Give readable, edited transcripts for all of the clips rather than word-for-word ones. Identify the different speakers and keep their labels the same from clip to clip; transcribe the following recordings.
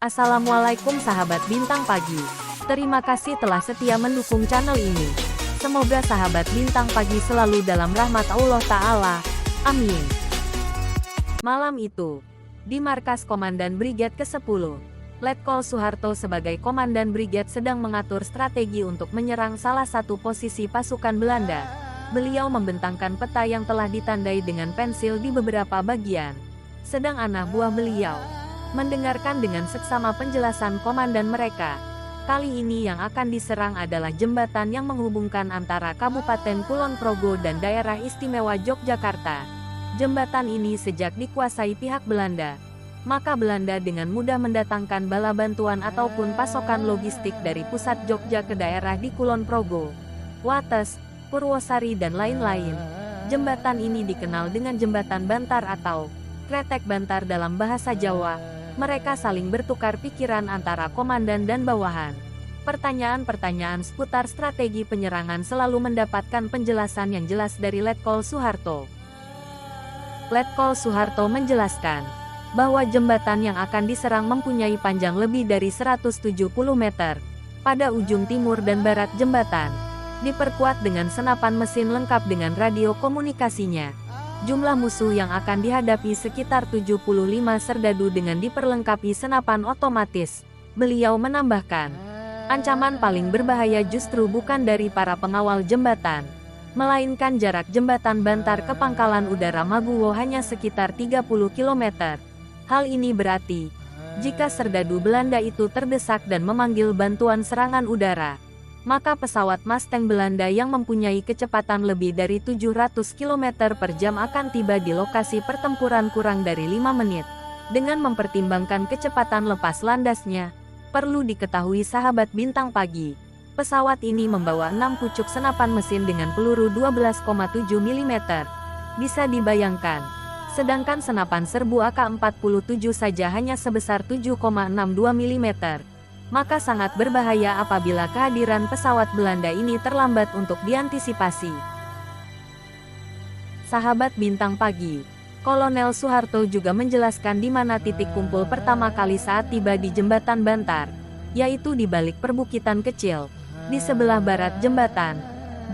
Speaker 1: Assalamualaikum sahabat Bintang Pagi. Terima kasih telah setia mendukung channel ini. Semoga sahabat Bintang Pagi selalu dalam rahmat Allah Ta'ala. Amin. Malam itu, di markas Komandan Brigade ke-10, Letkol Soeharto sebagai Komandan Brigade sedang mengatur strategi untuk menyerang salah satu posisi pasukan Belanda. Beliau membentangkan peta yang telah ditandai dengan pensil di beberapa bagian. Sedang anak buah beliau mendengarkan dengan seksama penjelasan komandan mereka. Kali ini yang akan diserang adalah jembatan yang menghubungkan antara Kabupaten Kulon Progo dan Daerah Istimewa Yogyakarta. Jembatan ini sejak dikuasai pihak Belanda, maka Belanda dengan mudah mendatangkan bala bantuan ataupun pasokan logistik dari pusat Jogja ke daerah di Kulon Progo, Wates, Purwosari dan lain-lain. Jembatan ini dikenal dengan Jembatan Bantar atau Kretek Bantar dalam bahasa Jawa. Mereka saling bertukar pikiran antara komandan dan bawahan. Pertanyaan-pertanyaan seputar strategi penyerangan selalu mendapatkan penjelasan yang jelas dari Letkol Soeharto. Letkol Soeharto menjelaskan bahwa jembatan yang akan diserang mempunyai panjang lebih dari 170 meter. Pada ujung timur dan barat jembatan, diperkuat dengan senapan mesin lengkap dengan radio komunikasinya. Jumlah musuh yang akan dihadapi sekitar 75 serdadu dengan diperlengkapi senapan otomatis. Beliau menambahkan, ancaman paling berbahaya justru bukan dari para pengawal jembatan, melainkan jarak jembatan Bantar ke pangkalan udara Maguwo hanya sekitar 30 km. Hal ini berarti, jika serdadu Belanda itu terdesak dan memanggil bantuan serangan udara, maka pesawat Mustang Belanda yang mempunyai kecepatan lebih dari 700 km per jam akan tiba di lokasi pertempuran kurang dari 5 menit. Dengan mempertimbangkan kecepatan lepas landasnya, perlu diketahui sahabat Bintang Pagi, pesawat ini membawa 6 pucuk senapan mesin dengan peluru 12,7 mm. Bisa dibayangkan, sedangkan senapan serbu AK-47 saja hanya sebesar 7,62 mm. Maka sangat berbahaya apabila kehadiran pesawat Belanda ini terlambat untuk diantisipasi. Sahabat Bintang Pagi, Kolonel Soeharto juga menjelaskan di mana titik kumpul pertama kali saat tiba di Jembatan Bantar, yaitu di balik perbukitan kecil, di sebelah barat jembatan.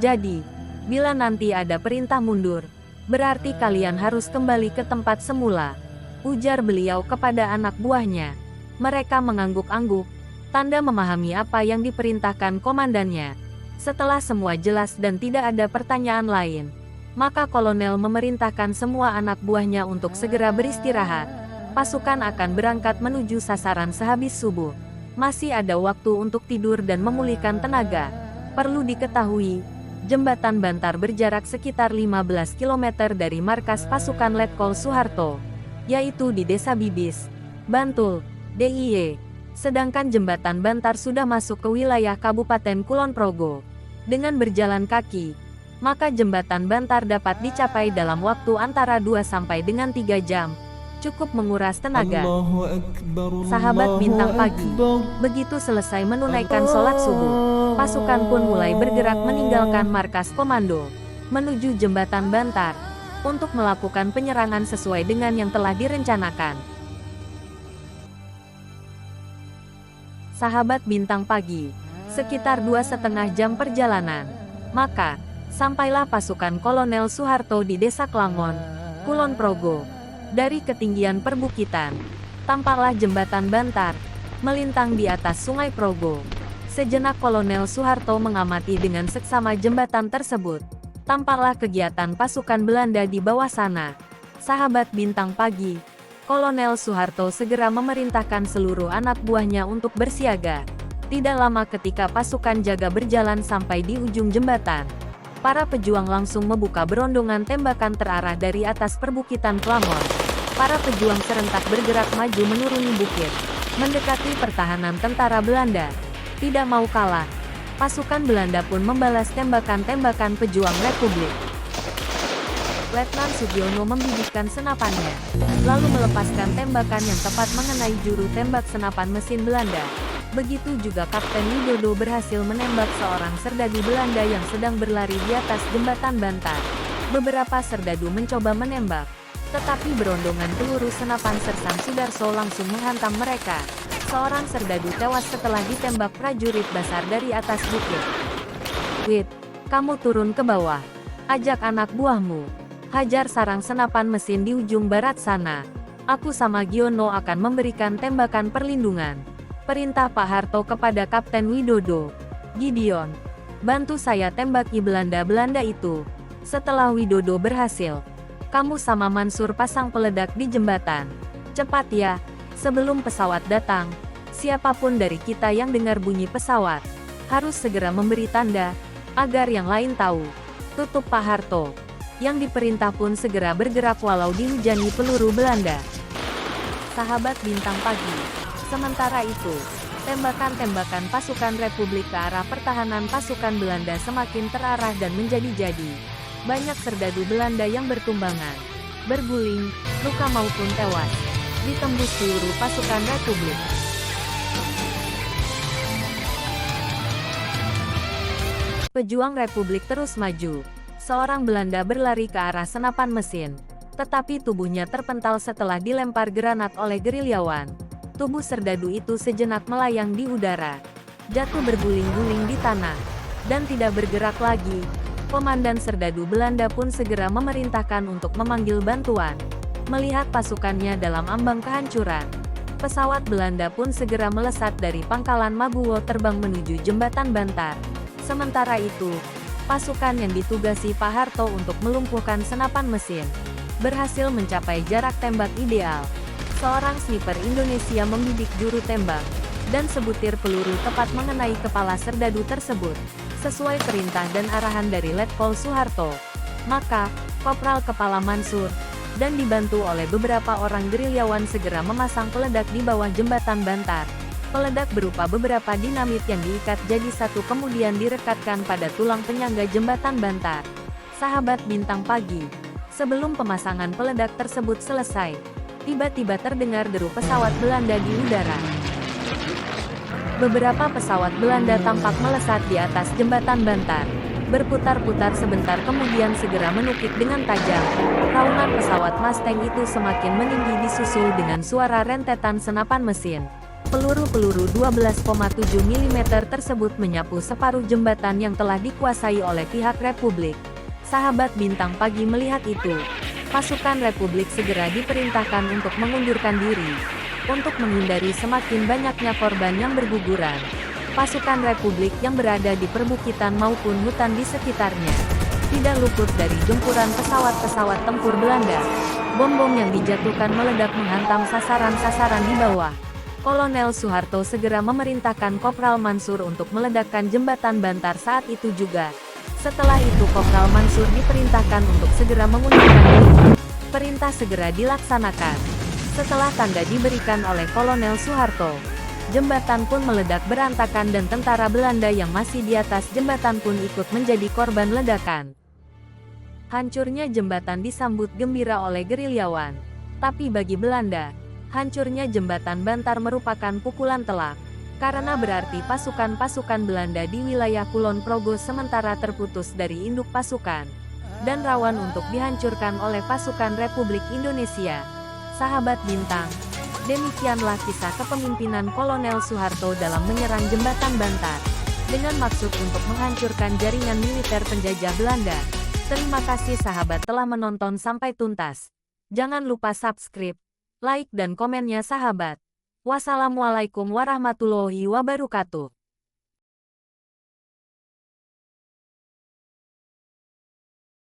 Speaker 1: Jadi, bila nanti ada perintah mundur, berarti kalian harus kembali ke tempat semula, ujar beliau kepada anak buahnya. Mereka mengangguk-angguk, tanda memahami apa yang diperintahkan komandannya. Setelah semua jelas dan tidak ada pertanyaan lain, maka kolonel memerintahkan semua anak buahnya untuk segera beristirahat. Pasukan akan berangkat menuju sasaran sehabis subuh. Masih ada waktu untuk tidur dan memulihkan tenaga. Perlu diketahui, Jembatan Bantar berjarak sekitar 15 km dari markas pasukan Letkol Soeharto, yaitu di Desa Bibis, Bantul, DIY. Sedangkan Jembatan Bantar sudah masuk ke wilayah Kabupaten Kulon Progo. Dengan berjalan kaki, maka Jembatan Bantar dapat dicapai dalam waktu antara 2 sampai dengan 3 jam. Cukup menguras tenaga. Sahabat Bintang Pagi, begitu selesai menunaikan sholat subuh, pasukan pun mulai bergerak meninggalkan markas komando, menuju Jembatan Bantar, untuk melakukan penyerangan sesuai dengan yang telah direncanakan. Sahabat Bintang Pagi, sekitar 2,5 jam perjalanan, maka sampailah pasukan Kolonel Soeharto di Desa Klangon, Kulon Progo. Dari ketinggian perbukitan, tampaklah Jembatan Bantar melintang di atas Sungai Progo. Sejenak Kolonel Soeharto mengamati dengan seksama jembatan tersebut. Tampaklah kegiatan pasukan Belanda di bawah sana. Sahabat Bintang Pagi, Kolonel Soeharto segera memerintahkan seluruh anak buahnya untuk bersiaga. Tidak lama ketika pasukan jaga berjalan sampai di ujung jembatan, para pejuang langsung membuka berondongan tembakan terarah dari atas perbukitan Klangon. Para pejuang serentak bergerak maju menuruni bukit, mendekati pertahanan tentara Belanda. Tidak mau kalah, pasukan Belanda pun membalas tembakan-tembakan pejuang Republik. Letnan Sugiono membibitkan senapannya, lalu melepaskan tembakan yang tepat mengenai juru tembak senapan mesin Belanda. Begitu juga Kapten Widodo berhasil menembak seorang serdadu Belanda yang sedang berlari di atas Jembatan Bantar. Beberapa serdadu mencoba menembak, tetapi berondongan peluru senapan Sersan Sudarso langsung menghantam mereka. Seorang serdadu tewas setelah ditembak prajurit Basar dari atas bukit. Wit, kamu turun ke bawah. Ajak anak buahmu. Hajar sarang senapan mesin di ujung barat sana. Aku sama Giono akan memberikan tembakan perlindungan. Perintah Pak Harto kepada Kapten Widodo. Gideon, bantu saya tembaki Belanda-Belanda itu. Setelah Widodo berhasil, kamu sama Mansur pasang peledak di jembatan. Cepat ya, sebelum pesawat datang. Siapapun dari kita yang dengar bunyi pesawat, harus segera memberi tanda, agar yang lain tahu. Tutup Pak Harto. Yang diperintah pun segera bergerak walau dihujani peluru Belanda. Sahabat Bintang Pagi. Sementara itu, tembakan-tembakan pasukan Republik ke arah pertahanan pasukan Belanda semakin terarah dan menjadi-jadi. Banyak serdadu Belanda yang bertumbangan, berguling, luka maupun tewas, ditembus seluruh pasukan Republik. Pejuang Republik terus maju. Seorang Belanda berlari ke arah senapan mesin, tetapi tubuhnya terpental setelah dilempar granat oleh gerilyawan. Tubuh serdadu itu sejenak melayang di udara, jatuh berguling-guling di tanah, dan tidak bergerak lagi. Komandan serdadu Belanda pun segera memerintahkan untuk memanggil bantuan. Melihat pasukannya dalam ambang kehancuran, pesawat Belanda pun segera melesat dari pangkalan Maguwo terbang menuju jembatan Bantar. Sementara itu, pasukan yang ditugasi Pak Harto untuk melumpuhkan senapan mesin, berhasil mencapai jarak tembak ideal. Seorang sniper Indonesia membidik juru tembak, dan sebutir peluru tepat mengenai kepala serdadu tersebut, sesuai perintah dan arahan dari Letkol Soeharto. Maka, Kopral Kepala Mansur, dan dibantu oleh beberapa orang gerilyawan segera memasang peledak di bawah jembatan Bantar. Peledak berupa beberapa dinamit yang diikat jadi satu kemudian direkatkan pada tulang penyangga jembatan Bantar. Sahabat Bintang Pagi, sebelum pemasangan peledak tersebut selesai, tiba-tiba terdengar deru pesawat Belanda di udara. Beberapa pesawat Belanda tampak melesat di atas jembatan Bantar, berputar-putar sebentar kemudian segera menukik dengan tajam. Raungan pesawat Mustang itu semakin meninggi disusul dengan suara rentetan senapan mesin. Peluru-peluru 12,7 mm tersebut menyapu separuh jembatan yang telah dikuasai oleh pihak Republik. Sahabat Bintang Pagi melihat itu, pasukan Republik segera diperintahkan untuk mengundurkan diri. Untuk menghindari semakin banyaknya korban yang berguguran, pasukan Republik yang berada di perbukitan maupun hutan di sekitarnya tidak luput dari gempuran pesawat-pesawat tempur Belanda. Bom-bom yang dijatuhkan meledak menghantam sasaran-sasaran di bawah. Kolonel Soeharto segera memerintahkan Kopral Mansur untuk meledakkan jembatan Bantar saat itu juga. Setelah itu Kopral Mansur diperintahkan untuk segera mengundurkan diri. Perintah segera dilaksanakan. Setelah tanda diberikan oleh Kolonel Soeharto, jembatan pun meledak berantakan dan tentara Belanda yang masih di atas jembatan pun ikut menjadi korban ledakan. Hancurnya jembatan disambut gembira oleh gerilyawan. Tapi bagi Belanda, hancurnya jembatan Bantar merupakan pukulan telak, karena berarti pasukan-pasukan Belanda di wilayah Kulon Progo sementara terputus dari induk pasukan, dan rawan untuk dihancurkan oleh pasukan Republik Indonesia. Sahabat Bintang, demikianlah kisah kepemimpinan Kolonel Soeharto dalam menyerang jembatan Bantar, dengan maksud untuk menghancurkan jaringan militer penjajah Belanda. Terima kasih sahabat telah menonton sampai tuntas. Jangan lupa subscribe, like dan komennya sahabat. Wassalamualaikum warahmatullahi wabarakatuh.